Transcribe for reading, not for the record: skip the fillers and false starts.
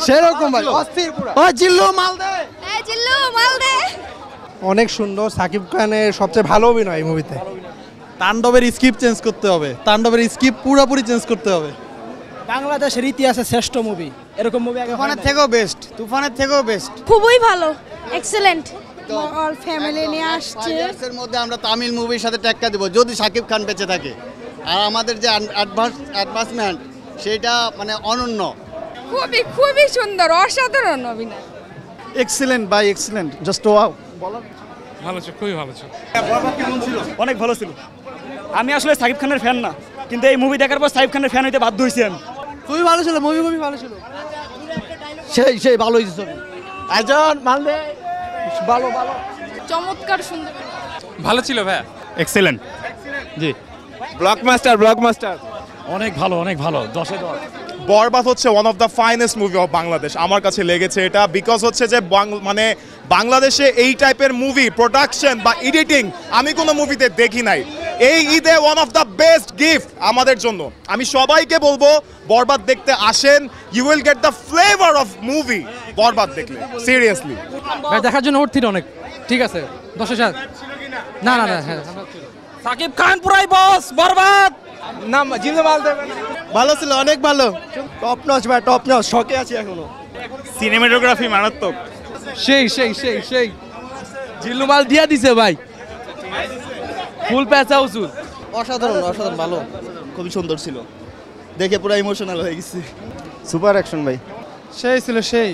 সেরকম ভাই অস্থির পুরো। ও জিল্লু মাল দে, এই জিল্লু মাল দে। অনেক সুন্দর। সাকিব খানের সবচেয়ে ভালো অভিনয় এই মুভিতে। তাণ্ডবের স্ক্রিপ্ট চেঞ্জ করতে হবে, তাণ্ডবের স্ক্রিপ্ট পুরোপুরি চেঞ্জ করতে হবে। বাংলাদেশের ইতিহাসে শ্রেষ্ঠ মুভি, এরকম মুভি আগে তুফানের থেকেও বেস্ট, তুফানের থেকেও বেস্ট। খুবই ভালো, এক্সেলেন্ট। অল ফ্যামিলি নিয়ে আসছে। এর মধ্যে আমরা তামিল মুভির সাথে টেক্কা দেব যদি শাকিব খান বেঁচে থাকে। আর আমাদের যে অ্যাডভান্সমেন্ট সেটা মানে অনন্য। খুবই খুবই সুন্দর, অসাধারণ অভিনয়। Excellent by excellent, just wow. ভালো ছিল, খুবই ভালো ছিল। অনেক ভালো ছিল। আমি আসলে সাকিব খানের ফ্যান না, কিন্তু এই মুভি দেখার পর সাকিব খানের ফ্যান হইতে বাধ্য হয়েছি আমি। খুবই ভালো ছিল মুভি, খুবই ভালো ছিল। সেই ভালো হয়েছে ছবি। একজন মাল দে, ভালো ভালো চমৎকার সুন্দর। ভালো ছিল ভাই, এক্সেলেন্ট। জি ব্লকবাস্টার। অনেক ভালো, অনেক ভালো, 10-এ 10। বরবাদ হচ্ছে one of the finest movie of Bangladesh আমার কাছে লেগেছে এটা, বিকজ হচ্ছে যে মানে বাংলাদেশে এই টাইপের মুভি প্রোডাকশন বা এডিটিং আমি কোনো মুভিতে দেখি নাই। এই ঈদে one of the best gift আমাদের জন্য। আমি সবাইকে বলবো বরবাদ দেখতে আসেন, you will get the flavour of movie Borbaad দেখলে, সিরিয়াসলি। ভাই দেখার জন্য অর্থিত অনেক, ঠিক আছে 10-এর 7। না না না, হ্যাঁ সাকিব খান পুরাই বস, বরবাদ। না জিল্লু মাল দেবে। ভালো ছিল, অনেক ভালো। টপ নচ ভাই, টপ নচ। শকে আছি এখনো। সিনেমাটোগ্রাফি মারাত্মক। সেই সেই সেই সেই জিল্লু মাল দিয়া দিছে ভাই, ফুল প্যাচা উসুল। অসাধারণ অসাধারণ ভালো, খুবই সুন্দর ছিল, দেখে পুরো ইমোশনাল হয়ে গেছি। সুপার অ্যাকশন ভাই, সেই ছিল সেই।